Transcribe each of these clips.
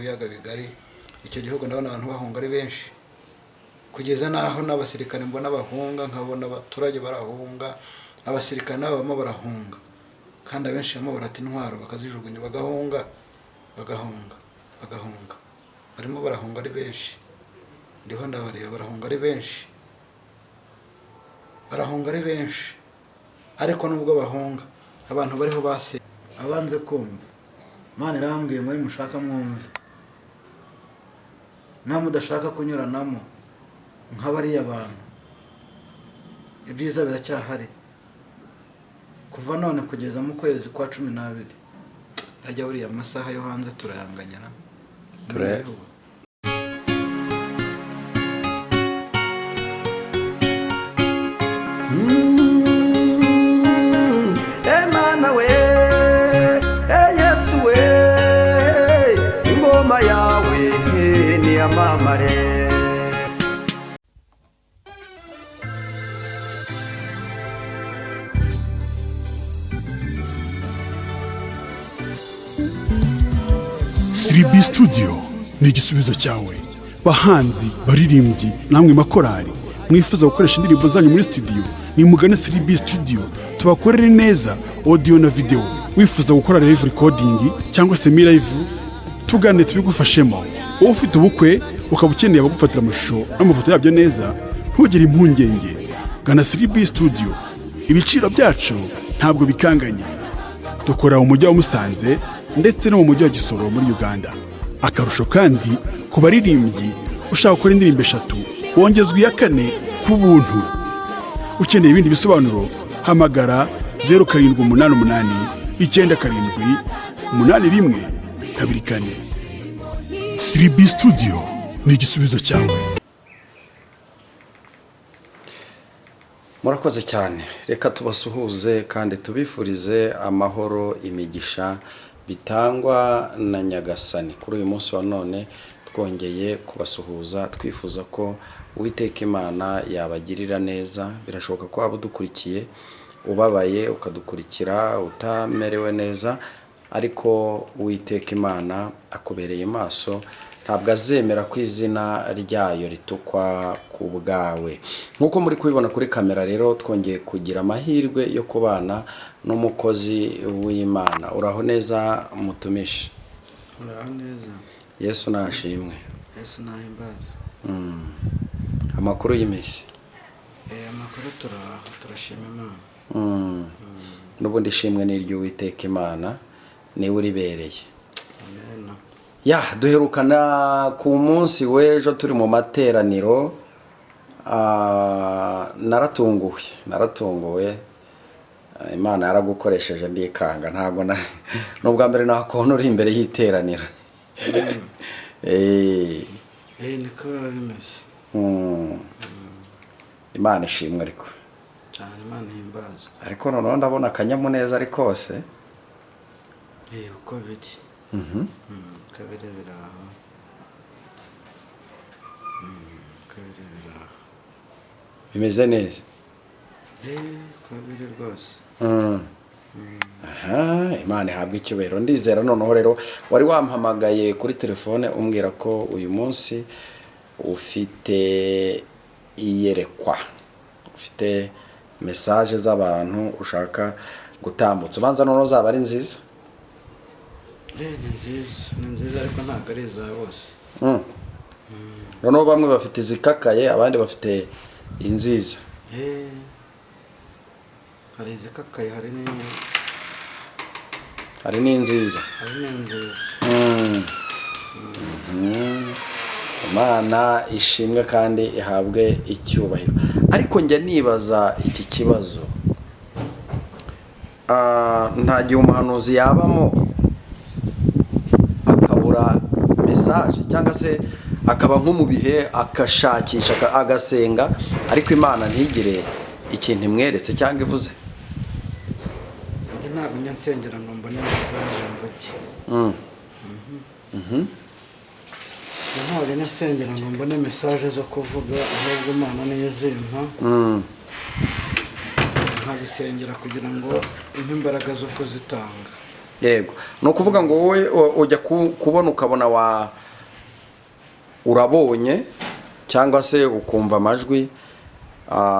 biyaga bigari icyo gihugu ndabona abantu bahunga ari benshi kugeza naho n'abasirikare mbona bahunga nkabona abaturage barahunga abasirikare nabo bamo barahunga kandi abenshi bamo barata intwaro bakazijugunya bagahunga barimo barahunga ari benshi ndiho ndabareba barahunga ari benshi ariko nubwo bahunga abantu bariho base abanze kumva Imana irambwiye ngo mushaka mwumve namudashaka kunyuranamo nk'abariya abantu ibyiza biracyahari kuva none kugeza mu kwezi kwa 12 ajya buriya amasaha yo hanze turayanganyana Emana we Yesu we ingoma yawe ni amamare Siribi Studio ni igisubizo cyawe bahanzi baririmbyi namwe makorari mwifuza gukoresha indirimbo zanyu muri studio ni mugane Siribi Studio tubakorere neza audio na video wifuza gukora live recording cyangwa se live tugane tubigufashemo wowe ufite ubukwe ukaba ukeneye abagufatira amashusho n'amafoto yabyo neza ntugire impungenge gana Siribi Studio ibiciro byacu ntabwo bikanganye dukora mu mujyi wa Musanze ndetse no mu mujyi wa Gisoro muri Uganda akarusho kandi ku baririmbyi ushaka gukora indirimbo 3 wongezwa iya 4 ku buntu ukeneye ibindi bisobanuro hamagara 0788 97 81 24 Siribi Studio ni igisubizo cyawe. Murakoze cyane reka tubasuhuze kandi tubifurize amahoro imigisha bitangwa na Nyagasani kuri uyu munsi wa none twongeye kubasuhuza twifuza ko Uwiteka Imana yabagirira neza birashoboka ko abudukurikiye ubabaye ukadukurikira utamerewe neza ariko Uwiteka Imana akubereye maso ntabwo azemera ko izina ryayo ritukwa ku bwawe nkuko muri kubibona kuri kamera rero twongeye kugira amahirwe yo kubana n'umukozi w'Imana uraho neza mutumishi uraho neza Yesu nashimwe Yesu nahimbaza amakuru y'imisi amakuru turashima Imana n'ubundi shimwe n'iryo Uwiteka Imana ni uribereye amen ya duherukana ku munsi w'ejo turi mu materaniro naratunguwe Imana yaragukoresheje ndikanga ntago n'ubwa mbere nakona uri imbere y'iteraniro niko bimeze Imana ishimwe ariko cyane Imana ihimbaza ariko noneho ndabona akanyamuneza ari kose uko biri kabiri biraho bimeze neza kabiri rwose Imana ihabwa icyubahiro ndizera noneho rero wari wampamagaye kuri telefone umbwira ko uyu munsi ufite iyerekwa ufite message z'abantu ushaka gutambutsa ubanza noneho zaba ari nziza ni nziza ariko ntabwo ari iza bose noneho bamwe bafite izikakaye abandi bafite inziza hari izikakaye hari n'inziza Imana ishimwe kandi ihabwe icyubahiro ariko njya nibaza iki kibazo nta gihe umuhanuzi yabamo akabura message cyangwa se akaba nko mu bihe akashakisha agasenga ariko Imana ntigire ikintu imweretse cyangwa ivuze ntabwo njya nsengera ngo mbone message mvuge ntabwo njya nsengera ngo mbone message zo kuvuga ahubwo Imana niyo zimpa nkazisengera kugira ngo impe imbaraga zo kuzitanga yego ni ukuvuga ngo wowe ujya kubona ukabona urabonye cyangwa se ukumva amajwi,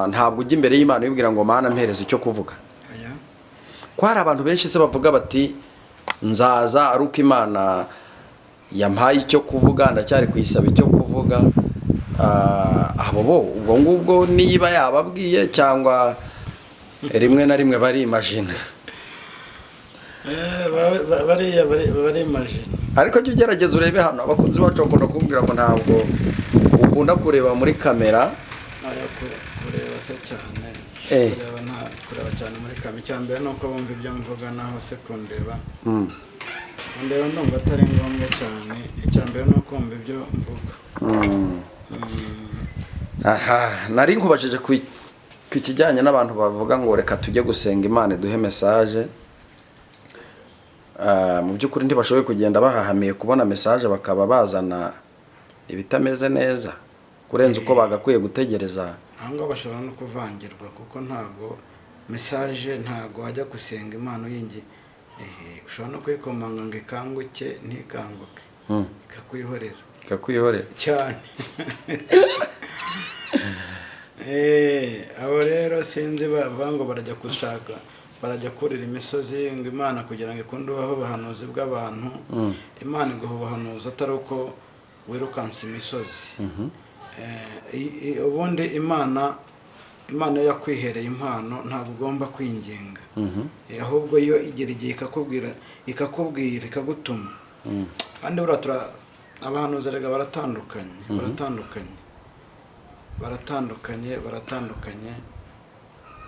ntabwo ujya imbere y'Imana ubibwira ngo Mana mpereze icyo kuvuga. Ko hari abantu benshi se bavuga bati nzaza ari uko Imana yampaye icyo kuvuga, ndacyari kuyisaba icyo kuvuga. Abo bo ubwo ngubwo niba yababwiye cyangwa rimwe na rimwe bari imagine. bari imagine. Ariko jya ugerageza urebe hano, abakunzi bacu bakunda kumbwira ngo ntabwo ukunda kureba muri kamera. Kureba se cyane. Kureba cyane muri kamera. Icyambere ni uko bumva ibyo mvuga naho se kundeba. Ndeba ndumva atari ngombwa cyane. Icyambere ni uko bumva ibyo mvuga. Nari nkubajije ku kijyanye n'abantu bavuga ngo reka tujye gusenga Imana duhe message. Mu by'ukuri ntibashoboye kugenda bahahamiye kubona message bakaba bazana ibitameze neza kurenza uko bagakwiye gutegereza. Ahanga bashobora no kuvangirwa kuko ntago message ntago wajya gusenga Imana yingi ushobora no kwikomanga ngo ikanguke ntikanguke ikakwihorera cyane. Abo rero sinzi bavuga ngo barajya kurira imisozi ngo Imana kugira ngo ikunde ubaho ubuhanuzi bw'abantu. Imana iguha ubuhanuzi atari uko wirukansa imisozi. Ubundi Imana yakwihereye impano ntabwo ugomba kwinginga. Ahubwo iyo igera igihe ikakubwira ikagutuma. Kandi buriya abahanuzi rega baratandukanye.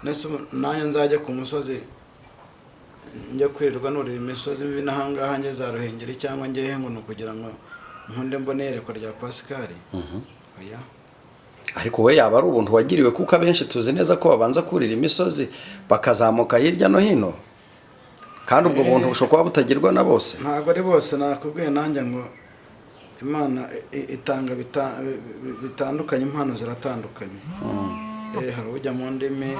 Nese nanjye nzajya ku musozi njya kwirirwa nurira imisozi mibi n'ahangaha njye za Ruhengeri cyangwa njye ngo kugira ngo nkunde mbonerekwa rya Pascal. Oya. Ariko we yaba ari ubuntu wagiriwe kuko abenshi tuzi neza ko babanza kurira imisozi bakazamuka hirya no hino, kandi ubwo buntu bushobora kuba butagirwa na bose. Ntabwo ari bose. Nakubwiye nanjye ngo Imana itanga bitandukanye, impano ziratandukanye. Hari ujya mu ndimi,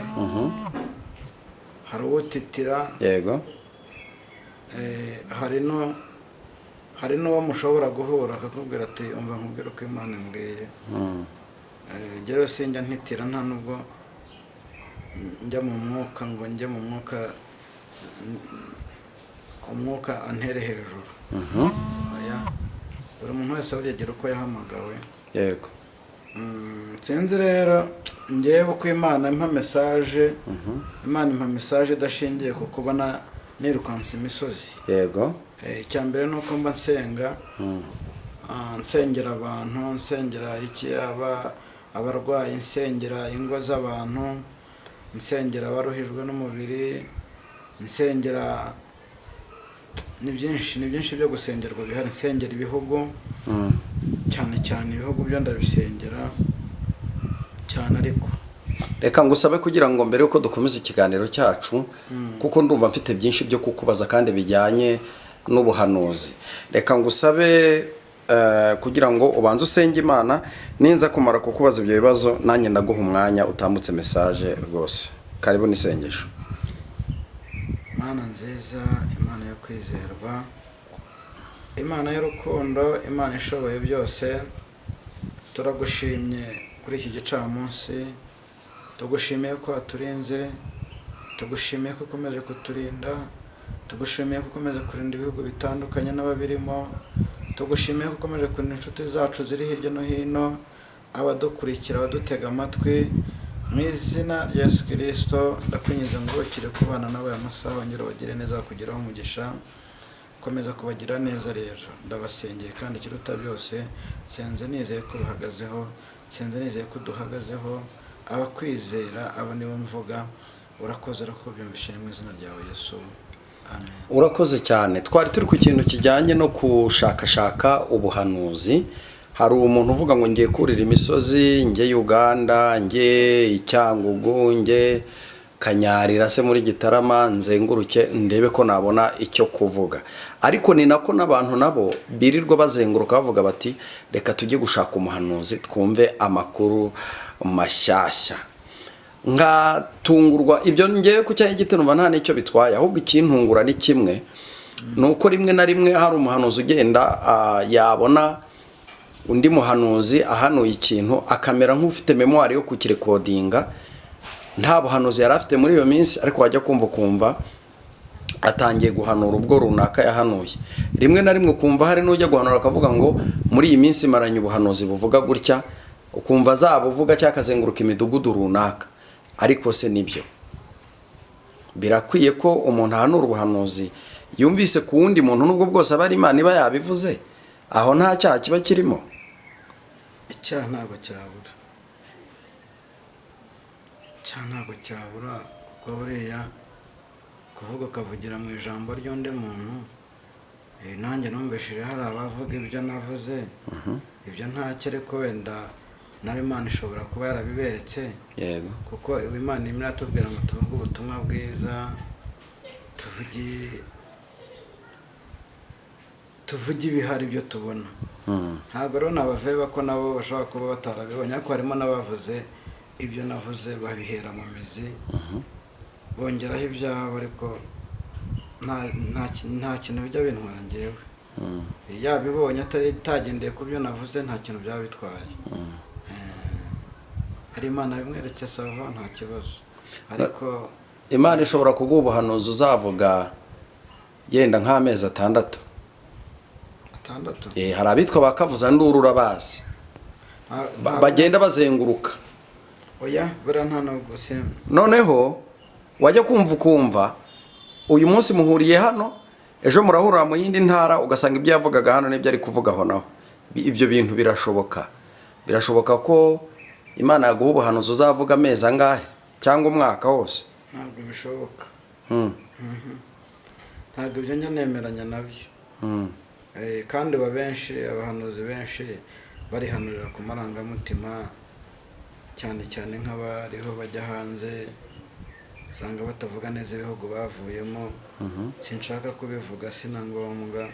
hari uwutitira, yego, hari n'uwo mushobora guhura akakubwira ati umva nkubwira uko Imana imbwiye. Rero sinjya ntitira, nta nubwo njya mu mwuka ngo njye mu umwuka antere hejuru. Buri muntu wese avugira uko yahamagawe. Yego. Sinzi rero ngewe uko Imana impa message. Imana impa message idashingiye ku kubona nirukansa imisozi. Yego. Icyambere ni uko mba nsenga. Nsengera abantu, nsengera abarwayi, nsengera ingo z'abantu, nsengera abaruhijwe n'umubiri, nsengera ni byinshi byo gusengerwa bihari. Nsengera ibihugu cyane ibihugu byo ndabisengera cyane. Ariko reka ngusabe kugira ngo mbere yuko dukomeza ikiganiro cyacu, kuko ndumva mfite byinshi byo kukubaza kandi bijyanye n'ubuhanuzi, reka ngusabe kugira ngo ubanze usenge Imana, ninza kumara kukubaza ibyo bibazo nanjye ndaguha umwanya utambutse message rwose. Karibu n'isengesho. Imana nziza, Imana yo kwizerwa, Imana y'urukundo, Imana ishoboye byose, turagushimye kuri iki gicamunsi. Tugushimiye ko waturinze, tugushimiye ko ukomeje kuturinda, tugushimiye ko ukomeje kurinda ibihugu bitandukanye n'ababirimo, tugushimiye ko ukomeje kurinda inshuti zacu ziri hirya no hino, abadukurikira, abadutega amatwi. Mu izina rya Yesu Kristo ndakwinjiza ngo ukire kubana nawe amasaha, wongere bagire neza, kugiraho umugisha, komeza kubagira neza. Rero ndabasengeye kandi kiruta byose, senze nizeye ko bahagazeho, senze nizeye ko duhagazeho. Abakwizera abo nibo mvuga. Urakoze ko byumvishije mu izina ryawe Yesu. Amen. Urakoze cyane. Twari turi ku kintu kijyanye no kushakashaka ubuhanuzi. Hari umuntu uvuga ngo ngiye kurira imisozi, ngiye Uganda, ngiye Icyangugu, ngiye Kanyarira se muri Gitarama, nzenguruke ndebe ko nabona icyo kuvuga. Ariko ni nako n'abantu nabo birirwa bazenguruka bavuga bati reka tujye gushaka umuhanuzi twumve amakuru mashyashya. Ngatungurwa ibyo ngiye ku cyanya gite numva nta nicyo bitwaye, ahubwo ikintungura ni kimwe. nuko rimwe na rimwe hari umuhanuzi ugenda yabona undi muhanuzi ahanuye ikintu akamera nk'ufite memoire yo kukirekodinga, nta buhanuzi yari afite muri iyo minsi, ariko wajya kumva atangiye guhanura ubwo runaka yahanuye. Rimwe na rimwe ukumva hari n'ujya guhanura akavuga ngo muri iyi minsi maranye ubuhanuzi buvuga gutya, ukumva azabuvuga cyangwa akazenguruka imidugudu runaka, ariko se nibyo birakwiye ko umuntu ahanura ubuhanuzi yumvise ku wundi muntu nubwo bwose aba ari Imana iba yabivuze, aho nta cyaha kiba kirimo? Icyaha ntabwo cyabura, kuko buriya kuvuga ukavugira mu ijambo ry'undi muntu, nanjye numvishije hari abavuga ibyo navuze, ibyo ntacyo, ariko wenda nawe Imana ishobora kuba yarabiberetse, yego, kuko Imana irimo iratubwira ngo tuvuge ubutumwa bwiza, tuvuge ibihari ibyo tubona. Ntabwo rero nabaveba ko nabo bashobora kuba batarabibonye, ariko harimo n'abavuze ibyo navuze babihera mu mizi, bongeraho ibyabo, ariko nta kintu bijya bintwara njyewe. Yabibonye atagendeye ku byo navuze, nta kintu byaba bitwaye. Hari Imana bimweretse sava, nta kibazo. Ariko Imana ishobora kuguha ubuhanuzi uzavuga yenda nk'amezi 6. Hari abitwa bakavuza nduru urabazi, bagenda bazenguruka. Oya, bura nta nubwo se. Noneho wajya kumva uyu munsi muhuriye hano, ejo murahurira mu yindi ntara, ugasanga ibyo yavugaga hano n'ibyo ari kuvugaho naho. Ibyo bintu birashoboka ko Imana yaguha ubuhanuzi uzavuga amezi angahe cyangwa umwaka wose? Ntabwo bishoboka. Ntabwo ibyo njya nemeranya nabyo. Kandi abahanuzi benshi barihanurira ku marangamutima, cyane cyane nk'abariho bajya hanze, usanga batavuga neza ibihugu bavuyemo. Sinshaka kubivuga, sina ngombwa.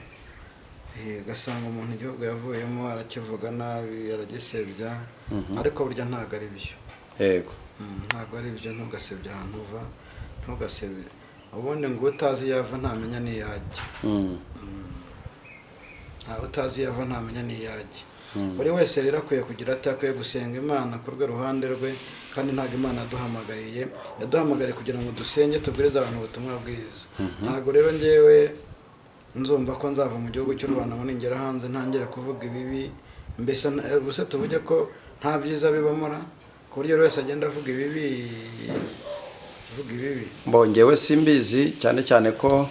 Ugasanga umuntu igihugu yavuyemo arakivuga nabi, aragisebya, ariko burya ntabwo ari byo. Yego, ntabwo ari byo. Ntugasebye ahantu uva, ntugasebye. Ubundi ngo utazi yava ntamenya n'iyajya. Utazi yava ntamenya n'iyajya. Buri wese rero akwiye kugira ati akwiye gusenga Imana ku rwe ruhande rwe, kandi ntabwo Imana yaduhamagariye kugira ngo dusenge tubwirize abantu ubutumwa bwiza. Ntabwo rero njyewe nzumva ko nzava mu gihugu cy'u Rwanda ngo ningera hanze ntangire kuvuga ibibi, mbese ubuse tuvuge ko nta byiza bibamora, ku buryo wese agenda avuga ibibi. Mbongewe simbizi, cyane ko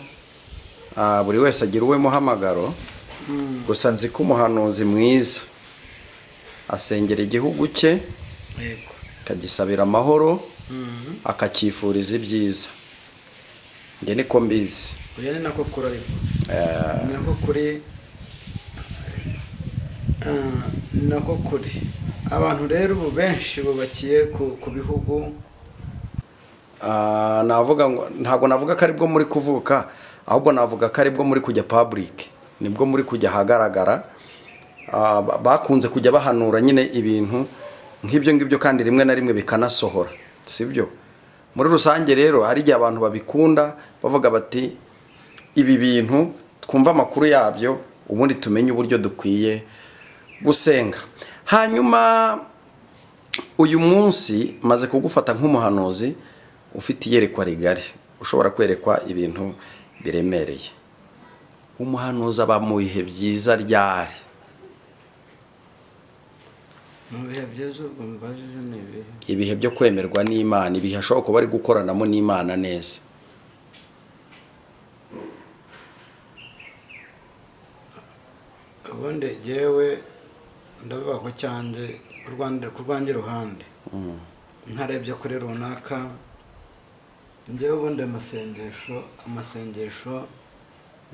buri wese agira uwe muhamagaro. Gusa nzi ko umuhanuzi mwiza asengera igihugu cye, akagisabira amahoro, akacyifuriza ibyiza. Njye niko mbizi. Oya, ni nako kuri, nako kuri. Abantu rero ubu benshi bubakiye ku bihugu. Navuga ngo ntabwo navuga ko aribwo muri kuvuka, ahubwo navuga ko aribwo muri kujya public, nibwo muri kujya hagaragara. Bakunze kujya bahanura nyine ibintu nk'ibyo ngibyo, kandi rimwe na rimwe bikanasohora, sibyo? Muri rusange rero hari igihe abantu babikunda bavuga bati ibi bintu twumva amakuru yabyo, ubundi tumenye uburyo dukwiye gusenga. Hanyuma uyu munsi maze kugufata nk'umuhanuzi ufite iyerekwa rigari, ushobora kwerekwa ibintu biremereye. Umuhanuzi aba mu bihe byiza ryari? Mu bihe byiza umbajije ni ibihe byo kwemerwa n'Imana, ibihe ashobora kuba ari gukoranamo n'Imana neza. Ubundi jyewe ndavuga ko cyanjye ku rwanjye ruhande, ntarebye kuri runaka. Njyewe ubundi amasengesho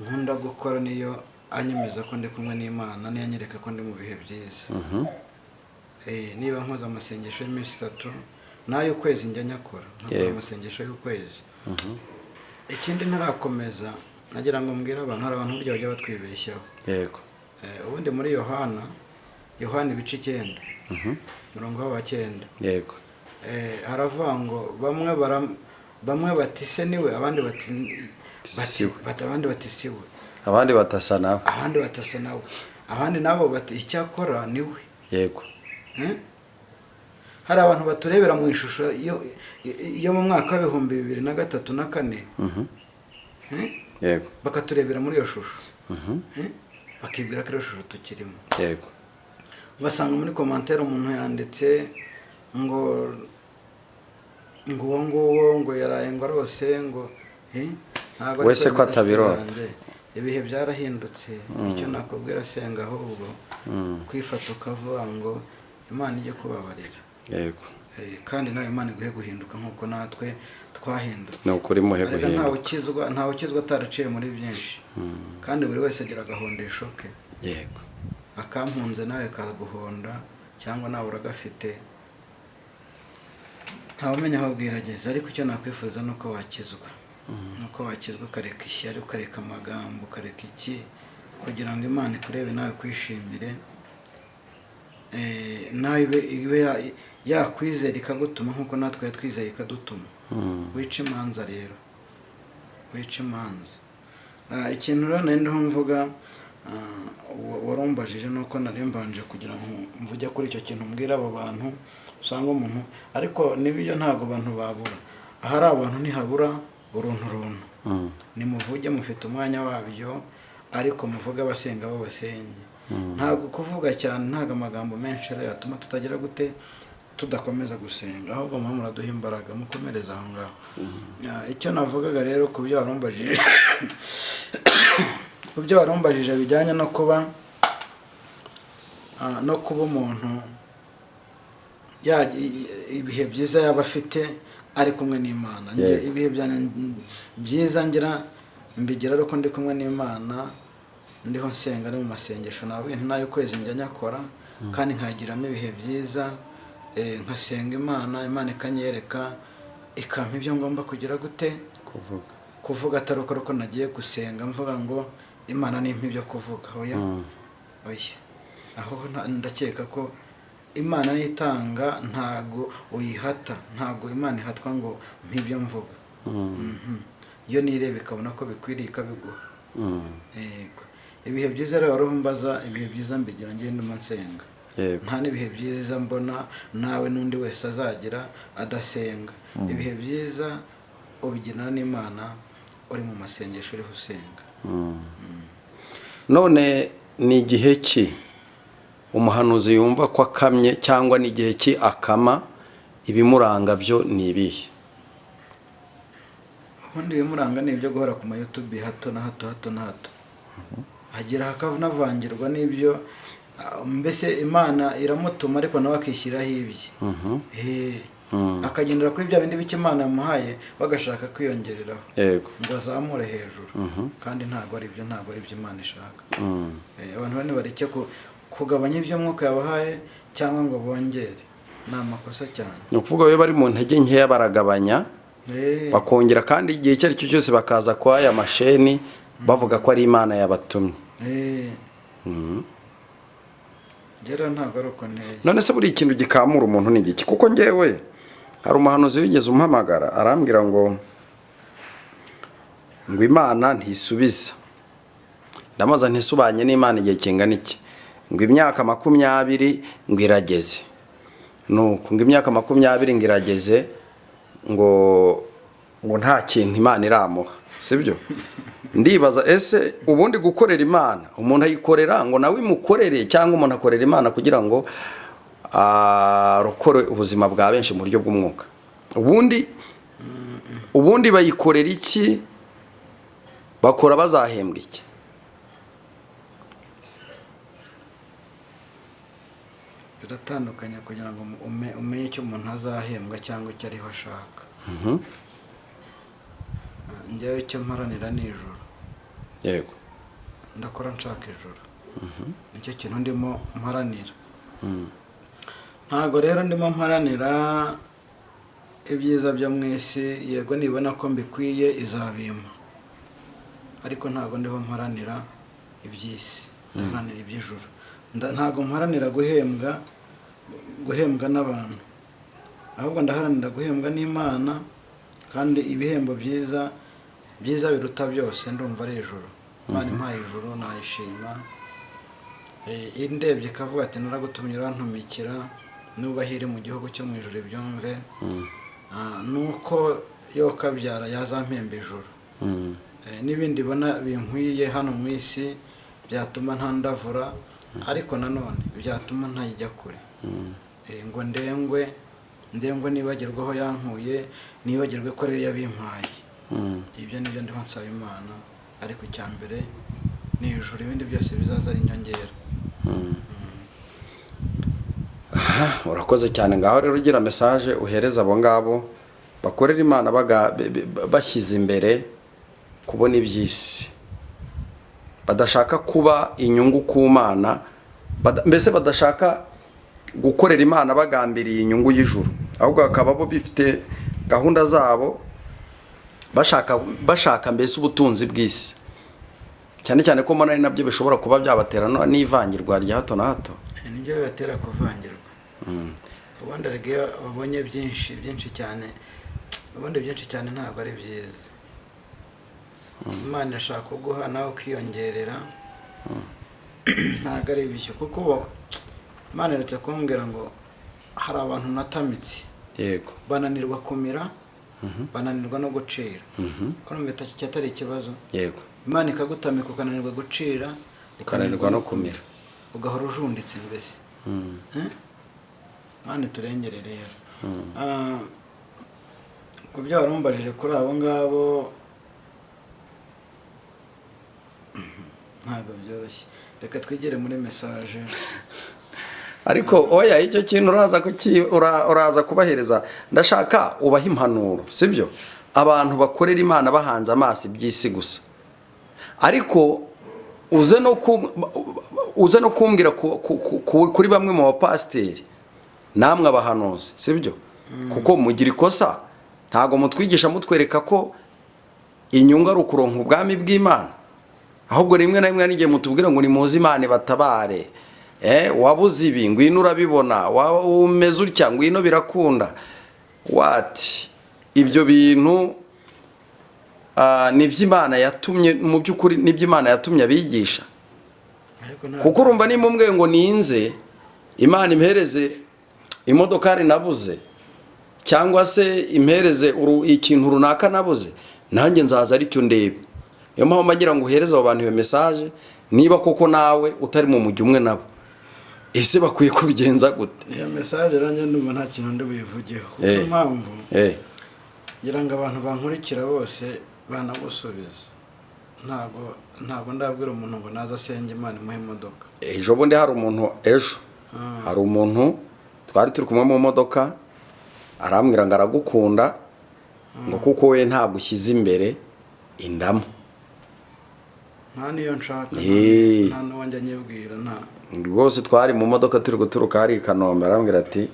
nkunda gukora niyo anyemeza ko ndi kumwe n'Imana, niyo anyereka ko ndi mu bihe byiza. Niba nkoze amasengesho y'iminsi 3, n'ay'ukwezi njya nyakora, nkakora amasengesho y'ukwezi. Ikindi ntarakomeza, nagira ngo mbwire abantu buryo bajya batwibeshyaho. Yego. Ubundi muri Yohana ibice 9, murongo wa 9. Yego. Haravuga ngo bamwe bati se niwe, abandi bati abandi bati siwe, abandi batasa nawe, abandi batasa nawe, abandi nabo bati icyakora niwe. yego. Hari abantu baturebera mu ishusho iyo mu mwaka w'ibihumbi 2003 na 2004, yego, bakaturebera muri iyo shusho, bakibwira ko iyo shusho tukirimo, yego. ugasanga muri commentaire umuntu yanditse ngo uwo nguwo ngo yaraye ngo arose ngo ntabwo wese ko atabirota. Ibihe byarahindutse, icyo nakubwira senga ahubwo kwifata ukavuga ngo Imana ijye kubabarira, yego, kandi nawe Imana iguhe guhinduka nk'uko natwe twahindutse. ni ukuri muhe guhinduka. ntawe ukizwa ataraciye muri byinshi, kandi buri wese agira agahondesho ke, yego. akampunze nawe kaguhonda cyangwa nawe uragafite, ntawe umenya aho bwirageze. Ariko icyo nakwifuza ni uko wakizwa, nuko wakizwa ukareka ishyari, ukareka amagambo, ukareka iki, kugira ngo Imana ikurebe nawe kwishimire, nawe ibe yakwizera ikagutuma nk'uko natwe yatwizeye ikadutuma. Wica imanza rero, wica imanza. Ikintu rero nari ndiho mvuga, warumbajije nuko nari mbanje kugira ngo mvuge kuri icyo kintu mbwira abo bantu usanga umuntu, ariko n'ibyo ntabwo abantu babura, ahari abantu ntihabura uruntu. Nimuvuge mufite umwanya wabyo, ariko muvuge abasenga bo basenge. Ntabwo kuvuga cyane, ntabwo amagambo menshi rero yatuma tutagira gute, tudakomeza gusenga, ahubwo mwe muraduha imbaraga, mukomereza aho ngaho. Icyo navugaga rero ku byo warumbajije bijyanye no kuba umuntu ibihe byiza yaba afite ari kumwe n'Imana. Ibihe byiza ngira mbigira ariko ndi kumwe n'Imana, ndiho nsenga ari mu masengesho, nawe ntayo kwezi njya nyakora, kandi nkagiramo ibihe byiza, nkasenga Imana ikanyereka, ikampa ibyo ngomba kugira gute, kuvuga atari uko nagiye gusenga mvuga ngo Imana nimpa ibyo kuvuga. Oya, aho ndakeka ko Imana nitanga, ntago uyihata, ntago Imana ihatwa ngo mpibyo mvuga. Iyo nirebe ikabona ko bikwiriye ikabiguha. Yego. Ibihe byiza rero warumbaza, ibihe byiza mbigira ngende nsenga. Nta n'ibihe byiza mbona nawe n'undi wese azagira adasenga. Ibihe byiza ubigirana n'Imana uri mu masengesho uriho usenga. None ni igihe ki umuhanuzi yumva ko akamye, cyangwa ni igihe ki akama? Ibimuranga byo ni ibihe? Ubundi ibimuranga ni ibyo guhora ku ma YouTube hato na hato hagira hakanavangirwa n'ibyo, mbese Imana iramutuma ariko nawe akishyiraho ibye, akagendera kuri bya bindi bike Imana yamuhaye, bagashaka kwiyongereraho ngo azamure hejuru, kandi ntabwo ari byo Imana ishaka. Abantu bane bareke kugabanya ibyo Mwuka yabahaye cyangwa ngo bongere, ni amakosa cyane. Ni ukuvuga iyo bari mu ntege nkeya baragabanya, bakongera, kandi igihe icyo ari cyo cyose bakaza kwa aya masheni bavuga ko ari Imana yabatumye. Gera ntabwo ari uko nteye. None se buri ikintu gikamura umuntu ni iki? Kuko ngewe hari umuhanuzi wigeze umpamagara arambwira ngo Imana ntisubiza. Ndamaza ntisubanye n'Imana igihe kingana iki? Ngo imyaka 20 ngo irageze. Nuko ngo imyaka 20 ngo irageze, ngo nta kintu Imana iramuha, sibyo? Ndibaza ese ubundi gukorera Imana umuntu ayikorera ngo nawe imukorere, cyangwa umuntu akorera Imana kugira ngo arokore ubuzima bwa benshi mu buryo bw'umwuka? Ubundi bayikorera iki? Bakora bazahembwa iki? Biratandukanye kugira ngo umenye icyo umuntu azahembwa cyangwa icyo ariho ashaka. Njyewe icyo mparanira ni ijuru. Yego. Ndakora nshaka ijuru. Nicyo kintu ndimo mparanira. Ntago rero ndimo mparanira ibyiza byo mu isi, yego nibona ko mbikwiye izabima, ariko ntago ndiho mparanira iby'isi, ndaharanira iby'ijuru. Ntago mparanira guhembwa n'abantu, ahubwo ndaharanira guhembwa n'Imana, kandi ibihembo byiza byiza biruta byose ndumva ari ijuru. Imana impaye ijuru nayishima. Indebye ikavuga ati naragutumye urantumikira nuba hiri mu gihugu cyo mu ijuru ibyumve. Nuko yo kabyara yazampemba ijuru. N'ibindi bona binkwiye hano mu isi byatuma ntandavura, ariko nanone byatuma ntayijya kure. Ngo ndengwe nibagirwaho yankuye, nibagirwe ko rero yabimpaye. Ibyo nibyo ndiho nsaba Imana, ariko icyambere ni ijuru, ibindi byose bizaza ari inyongera. Urakoze cyane. Ngaho rero ugira message uhereza abo ngabo bakorera Imana bashyize imbere kubona iby'isi, badashaka kuba inyungu ku Mana, mbese badashaka gukorera Imana bagambiriye inyungu y'ijuru, ahubwo bakaba bo bifite gahunda zabo bashaka mbese ubutunzi bw'isi, cyane cyane ko mbona ari nabyo bishobora kuba byabatera n'ivangirwa rya hato na hato. Nibyo bibatera kuvangirwa. Ubundi arega babonye byinshi cyane, ubundi byinshi cyane ntabwo ari byiza. Imana irashaka kuguha nawe ukiyongerera, ntabwo ari bishyo, kuko Imana iretse kumbwira ngo hari abantu natamitse, yego, bananirwa kumira, bananirwa no gucira. Urumva cyatari ikibazo? Yego. Imana ikagutamika ukananirwa gucira, ukananirwa no kumira, ugahora ujunditse mbese. Imana turengere rero. Ku byo warumbajije kuri abo ngabo ntabwo byoroshye, reka twigire muri message. Ariko oya, icyo kintu uraza kubahereza, ndashaka ubaha impanuro, sibyo? Abantu bakorera Imana bahanze amaso iby'isi gusa, ariko uze no kumbwira kuri bamwe mu bapasiteri namwe abahanuzi, sibyo? Kuko mugira ikosa, ntago mutwigisha mutwereka ko inyungu ari ukuronka ubwami bw'Imana, ahubwo rimwe na rimwe n'igihe mutubwira ngo nimuze Imana batabare, wabuze ibi ngwino urabibona, umeze utya ngwino birakunda. Wati ibyo bintu nibyo Imana yatumye, mu by'ukuri nibyo Imana yatumye abigisha? Kuko urumva nimumwe ngo ninze Imana impereze imodokari nabuze, cyangwa se impereze ikintu runaka nabuze, nanjye nzaza aricyo ndebe. Niyo mpamvu magira ngo uhereze abo bantu iyo message, niba koko nawe utari mu mujyi umwe nabo, ese bakwiye kubigenza gute? Iyo message ranjye ndumva nta kintu ndi buyivugeho, kuko mpamvu ngira ngo abantu bankurikira bose banagusubiza. Ntabwo ndabwira umuntu ngo naza asenge Imana imuhe imodoka. Ejo bundi hari umuntu twari turi kumwe mu modoka, arambwira ngo aragukunda, ngo kuko we ntabwo ushyize imbere indamu. Nta niyo nshaka, nta n'uwanjye nyibwira. Rwose twari mu modoka turi guturuka hari i Kanombe, arambwira ati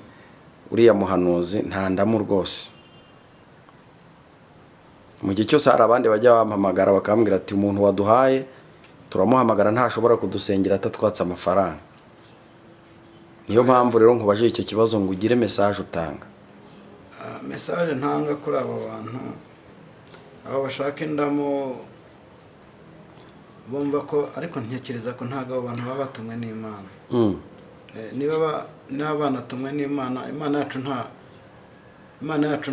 uriya muhanuzi nta ndamu rwose. Mu gihe cyose hari abandi bajya bampamagara bakambwira ati umuntu waduhaye turamuhamagara ntashobora kudusengera atatwatse amafaranga. Niyo mpamvu rero nkubajije icyo kibazo ngo ugire message utanga. Message ntanga kuri abo bantu, abo bashaka indamu bumva ko, ariko ntekereza ko ntago abo bantu baba batumwe n'Imana. Niba banatumwe n'Imana, Imana yacu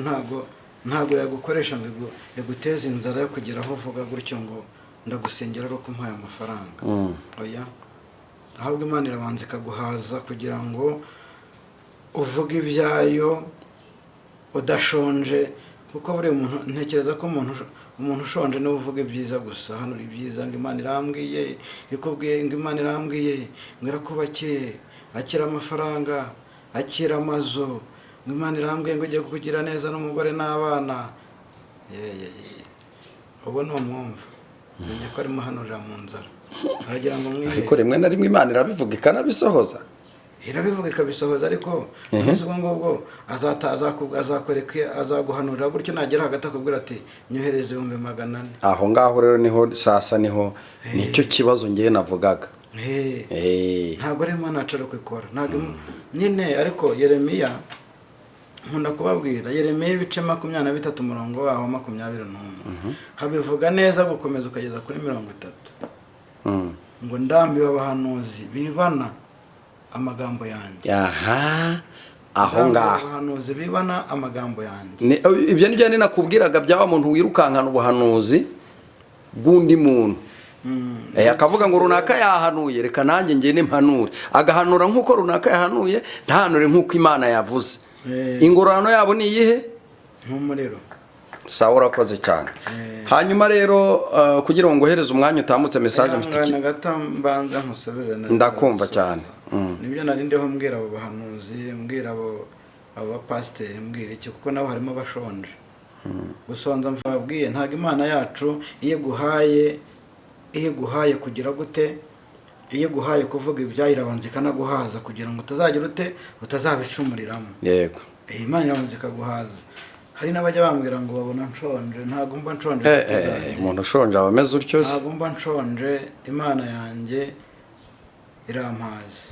ntago yagukoresha ngo yaguteze inzara yo kugira aho uvuga gutyo ngo ndagusengera ari uko mpaye amafaranga. Oya, ahubwo Imana irabanza ikaguhaza kugira ngo uvuge ibyayo udashonje, kuko buri muntu, ntekereza ko umuntu ushonje niwe uvuga ibyiza gusa. Hano uri byiza ngo Imana irambwiye, ikubwiye ngo Imana irambwiye ngo irakubakiye, akira amafaranga, akira amazu, ngo Imana irambwiye ngo ugiye kukugira neza n'umugore n'abana. Ubu ni umwumva, menya ko arimo hanurira mu nzara, aragira ngo mwihe. Ariko rimwe na rimwe Imana irabivuga ikanabisohoza. Irabivuga ikabisohoza, ariko ubwo ngubwo azakwereka, azaguhanurira gutyo, nagera hagati akubwira ati nyohereze 400. Aho ngaho rero niho sasa nicyo kibazo ngiye navugaga. Ntabwo ari Imana acara kwikora, ntabwo nyine. Ariko Yeremiya nkunda kubabwira Yeremiya ibice 23 umurongo waho 21 habivuga neza gukomeza ukageza kuri 30 ngo ndambiwe abahanuzi bibana amagambo yanjye. aha aho ngaho abahanuzi bibana amagambo yanjye. Ibyo nibyo nakubwiraga byaba muntu wirukankana ubuhanuzi bw'undi muntu. Akavuga ngo runaka yahanuye reka nanjye ngene impanure, agahanura nk'uko runaka yahanuye ntahanure nk'uko Imana yavuze. Ingororano yabo ni iyihe? Nk'umuriro. Sawa, urakoze cyane. Hanyuma rero kugira ngo ngohereze umwanya utambutse message mfite iki mbanza nkusubize ndakumva cyane. Nibyo narindeho mbwira abo bahanuzi, mbwira abo pasiteri, mbwira iki kuko nabo harimo bashonje. Gusonza mvabwiye ntago Imana yacu iyo guhaye kugira gute, iyo guhaye kuvuga ibyayirabanza ikanaguhaza kugira ngo utazagira ute utazabicumuriramo. Yego. Imana irabanza ikaguhaza. Hari n'abajya bambwira ngo babona nshonje, ntago mba nshonje. Umuntu ushonje aba ameze utyo. Ntago mba nshonje, Imana yanjye irampaza.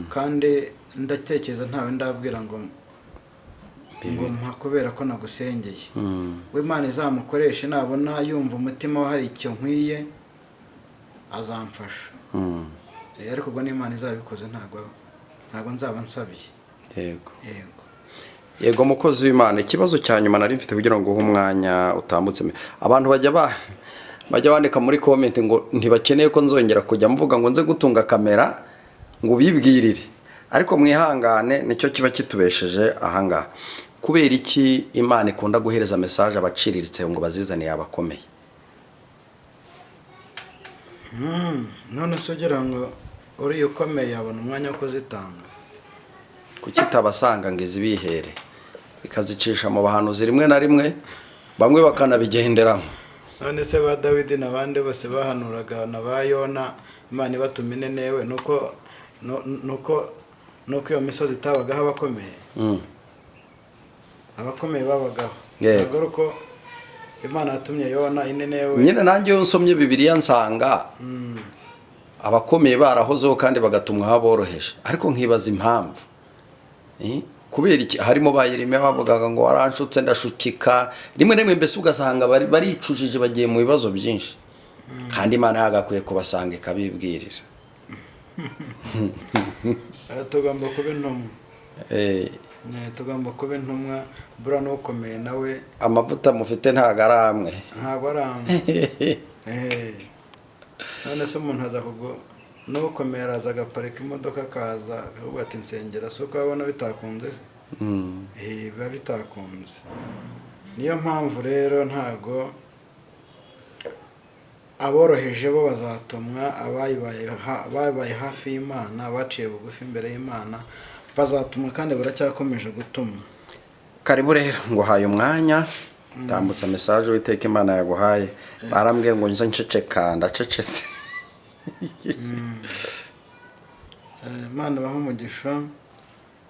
Kandi ndatekereza ntawe ndabwira ngo mpa kubera ko nagusengeye. We Imana izamukoreshe nabona yumva umutima we hari icyo nkwiye azamfasha. Ariko ubwo n'Imana izabikoze ntago nzaba nsabiye. Yego mukozi w'Imana, ikibazo cya nyuma nari mfite kugira ngo umwanya utambutse. Abantu bajya bandika muri comment ngo ntibakeneye ko nzongera kujya mvuga ngo nze gutunga kamera ngo bibwirire, ariko mwihangane nicyo kiba kitubesheje ahangaha. Kubera iki Imana ikunda guhereza message abaciriritse ngo bazizane yabakomeye? None sogera ngo uri ukomeye yabona umwanya wo kuzitanga. Kuki tabasanga ngo izibihere ikazicisha mu bahanuzi rimwe na rimwe bamwe bakanabigenderamo? None se ba Dawidi nabande bose bahanuraga na ba Yona Imana ibatuma Ninewe nuko iyo misozi itabaga abakomeye. Abakomeye babagaho. Ntabwo uko Imana yatumye Yona Ninewe. Nyine nanjye nsomye Bibiliya nsanga abakomeye barahozeho kandi bagatumwa haboroheje, ariko nkibaza impamvu. Kubera iki harimo ba Yeremiya bavugaga ngo waranshutse ndashukika, rimwe rimwe mbese ugasanga baricujije bagiye mu bibazo byinshi, kandi Imana yagakwiye kubasanga ikabibwirira. Tugomba kuba intumwa. Tugomba kuba intumwa. Bura n'ukomeye nawe amavuta mufite ntago ari amwe. Ntago ari amwe. None se umuntu aza kugo n'ukomeye araza agaparika imodoka akaza akavuga ati nsengera, so ko abona bitakunze. Biba bitakunze. Niyo mpamvu rero ntago aboroheje bo bazatumwa, abayibaye hafi y'Imana, abaciye bugufi imbere y'Imana bazatumwa kandi baracyakomeje gutumwa. Karibu rero ngo haye umwanya tambutsa message witeka Imana yaguhaye. Barambwiye ngo nje nceceka ndacecetse. Imana baho umugisha.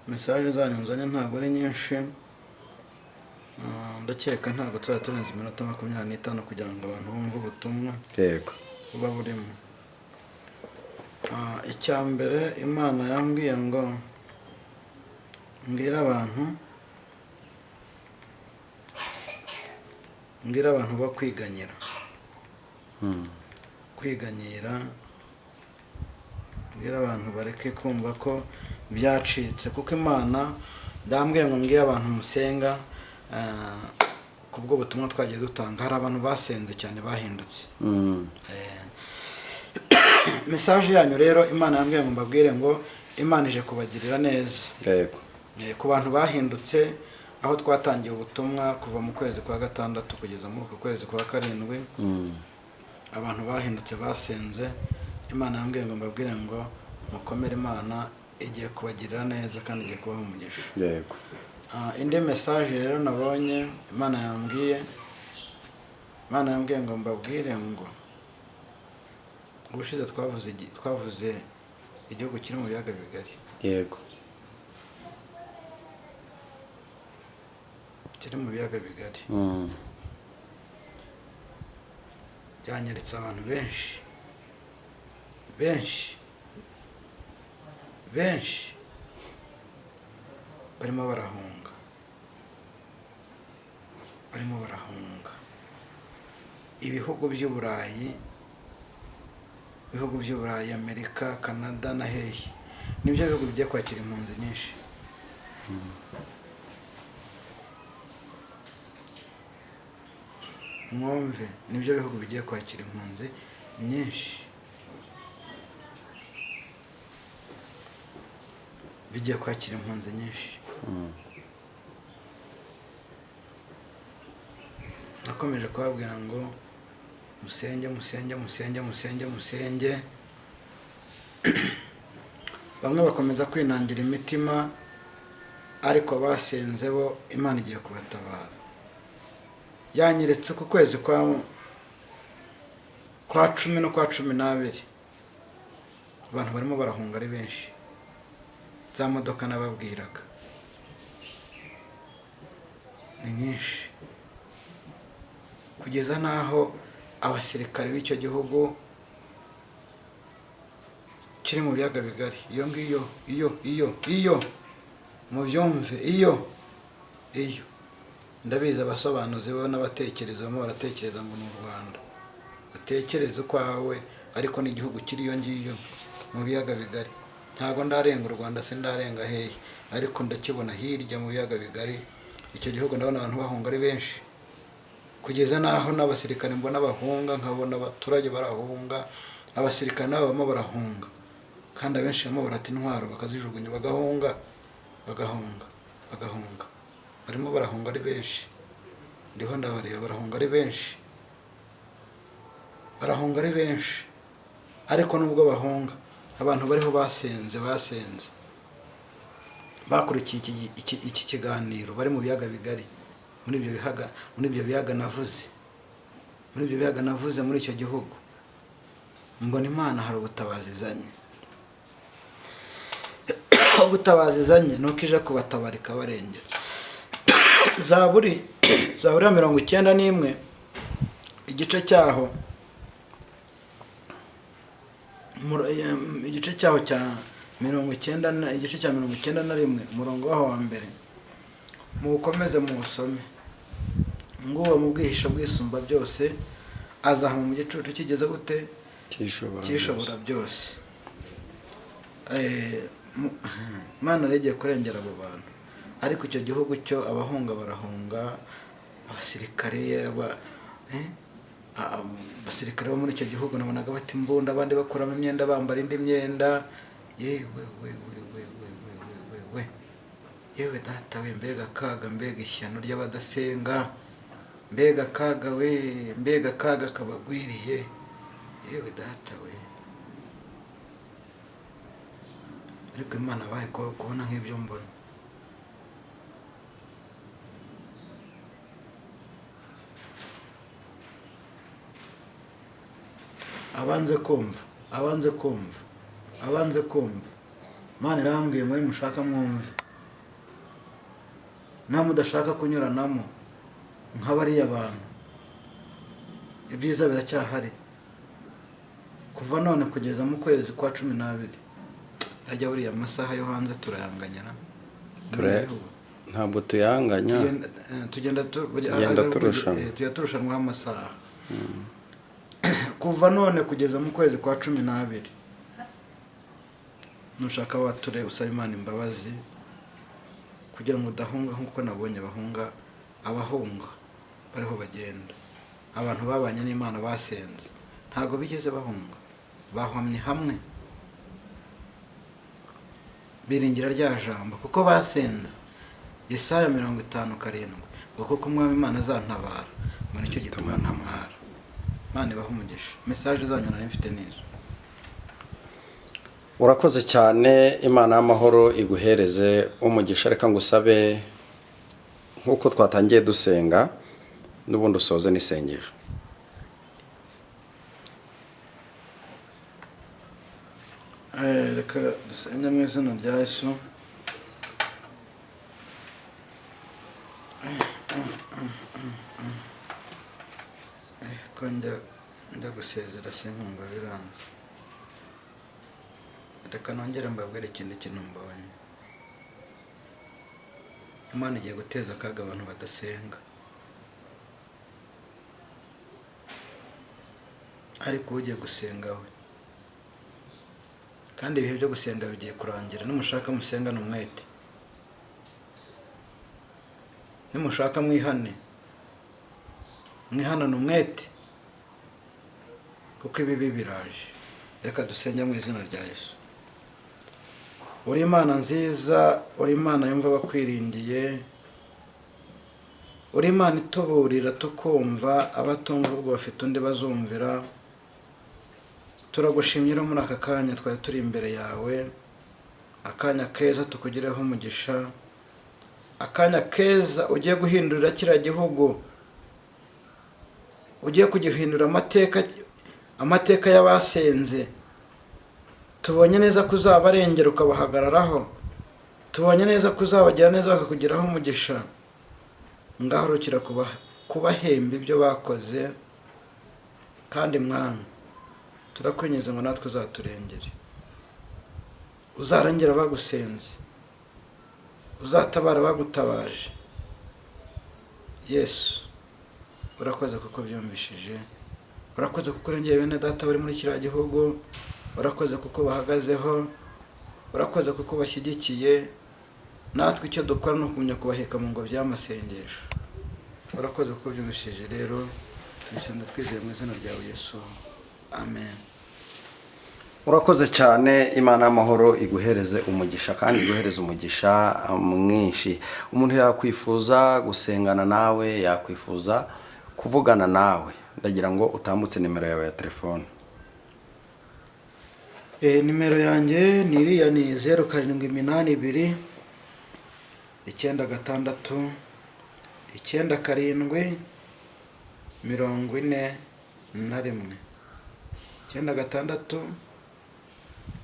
Message zanyu nzanye ntago ari nyinshi. Ndakeka ntago tuzaturenza iminota 25 kugira ngo abantu bumve ubutumwa. Yego. Buba burimo. Icya mbere Imana yambwiye ngo mbwira abantu bo kwiganyira. Kwiganyira. Mbwira abantu bareke kumva ko byacitse, kuko Imana ndambwiye ngo mbwira abantu musenga kubwo butumwa twagiye dutanga. Hari abantu basenze cyane bahindutse. Message yanyu rero Imana yambwiye ngo mbabwire ngo Imana ije kubagirira neza. Yego. Ku bantu bahindutse aho twatangiye ubutumwa kuva mu kwezi kwa 6 kugeza mu kwezi kwa 7. Abantu bahindutse basenze. Imana yambwiye ngo mbabwire ngo mukomere, Imana igiye kubagirira neza kandi igiye kubaha umugisha. Yego. Indi message rero nabonye Imana yambwiye ngo mbabwire ngo ubushize twavuze igihugu kiri mu biyaga bigari. Yego. Kiri mu biyaga bigari. Byanyeretse abantu benshi barimo barahunga, barimo barahunga. Ibihugu by'Uburayi, ibihugu by'Uburayi, Amerika, Canada na hehe, nibyo bihugu bigiye kwakira impunzi nyinshi. Mwumve, nibyo bihugu bigiye kwakira impunzi nyinshi, bigiye kwakira impunzi nyinshi. Nakomeje kubabwira ngo musenge musenge musenge musenge musenge. Bamwe bakomeza kwinangira imitima, ariko basenze bo Imana igiye kubatabara. Yanyeretse ku kwezi kwa 10 no kwa 12 abantu barimo barahunga ari benshi. Za modoka nababwiraga ni nyinshi, kugeza naho abasirikare b'icyo gihugu kiri mu biyaga bigari, iyo ngiyo iyo mubyumve, iyo ndabizi abasobanuzi bo n'abatekereza bamwe baratekereza ngo ni u Rwanda, batekereza ukwawe, ariko n'igihugu kiri iyo ngiyo mu biyaga bigari. Ntago ndarenga u Rwanda, sindarenga hehe, ariko ndakibona hirya mu biyaga bigari. Icyo gihugu ndabona abantu bahunga ari benshi, kugeza naho n'abasirikare mbona bahunga, nkabona abaturage barahunga, abasirikare nabo bamwe barahunga, kandi abenshi bamwe barata intwaro bakazijugunya bagahunga, barimo barahunga ari benshi. Ndiho ndabareba barahunga ari benshi, barahunga ari benshi. Ariko nubwo bahunga, abantu bariho basenze bakurikiye iki kiganiro, bari mu biyaga bigari, muri ibyo biyaga navuze, muri icyo gihugu, mbona Imana hari ubutabazi izanye. Ubutabazi izanye nuko ije kubatabara ikabarengera. Zaburi ya 91 igice cyaho cya 90, igice cya 91 umurongo waho wa mbere, mukomeze muwusome. Nguwo mu bwihisho bwisumba byose, azahama mu gicucu kigeze gute, cyishobora byose. Imana yagiye kurengera abo bantu, ariko icyo gihugu cyo abahunga barahunga. Abasirikare abasirikare bo muri icyo gihugu nabonaga bati imbunda, abandi bakuramo imyenda bambara indi myenda. Yewe data we, mbega kaga, mbega ishyano ry'abadasenga, mbega kaga we, mbega kaga kabagwiriye. Yewe data we, ariko Imana bahe kubona nk'ibyo mbona. abanze kumva Imana irambwiye muri mushaka mwumve, nta mudashaka kunyuranamo nk'abariya bantu. Ibyiza biracyahari, kuva none kugeza mu kwezi kwa 12 hajya buriya amasaha yo hanze turayanganyana. Ntabwo tuyanganya, tugenda turushanwa amasaha. Kuva none kugeza mu kwezi kwa 12 nushaka wature usaba Imana imbabazi, kugira ngo udahunga nk'uko nabonye bahunga. Abahunga bariho bagenda, abantu babanye n'Imana basenze, ntago bigeze bahunga, bahwamye hamwe, biringira rya jambo kuko basenze. Yesaya 50:7 ngo kuko Umwami Imana azantabara, ngo nicyo gituma ntamwara. Imana ibahe umugisha. Message zanyu nari mfite nizo. Urakoze cyane, Imana y'amahoro iguhereze umugisha. Reka ngusabe nk'uko twatangiye dusenga, n'ubundi usoze n'isengesho. Reka dusenge mu izina rya Yesu. Ko njya gusezera sinkumva biranze. Reka nongere mbabwire ikindi kintu mbonye. Imana igiye guteza akaga abantu badasenga, ariko ugiye gusenga we, kandi ibihe byo gusenga bigiye kurangira. Nimushaka musengane umwete, nimushaka mwihanane umwete, kuko ibibi biraje. Reka dusenge mu izina rya Yesu. Uri Imana nziza, uri Imana yumva abakwiringiye, uri Imana ituburira tukumva, abatumva ubwo bafite undi bazumvira. Turagushimira muri aka kanya twari turi imbere yawe, akanya keza tukugireho umugisha, akanya keza ugiye guhindurira kiriya gihugu, ugiye kugihindura amateka y'abasenze. Tubonye neza ko uzabarengera ukabahagararaho, tubonye neza ko uzabagira neza bakakugiraho umugisha. Ngaharukira kubahemba ibyo bakoze, kandi Mwami turakwinjiza ngo natwe uzaturengere, uzarengera bagusenze, uzatabara bagutabaje. Yesu urakoze kuko byumvishije, urakoze kuko urengeye bene data bari muri kiriya gihugu, urakoze kuko bahagazeho, urakoze kuko bashyigikiye. Natwe icyo dukora ni ukumenya kubaheka mu ngobyi y'amasengesho. Urakoze kuko byumvishije rero, tubisenda twizeye mu izina ryawe Yesu, amen. Urakoze cyane. Imana y'amahoro iguhereze umugisha, kandi iguhereze umugisha mwinshi. Umuntu yakwifuza gusengana nawe, yakwifuza kuvugana nawe, ndagira ngo utambutse nimero yawe ya telefone. Nimero yanjye ni iriya, ni 0782 96 97 41 96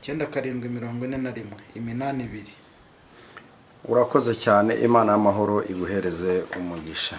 97 41 82. Urakoze cyane. Imana y'amahoro iguhereze umugisha.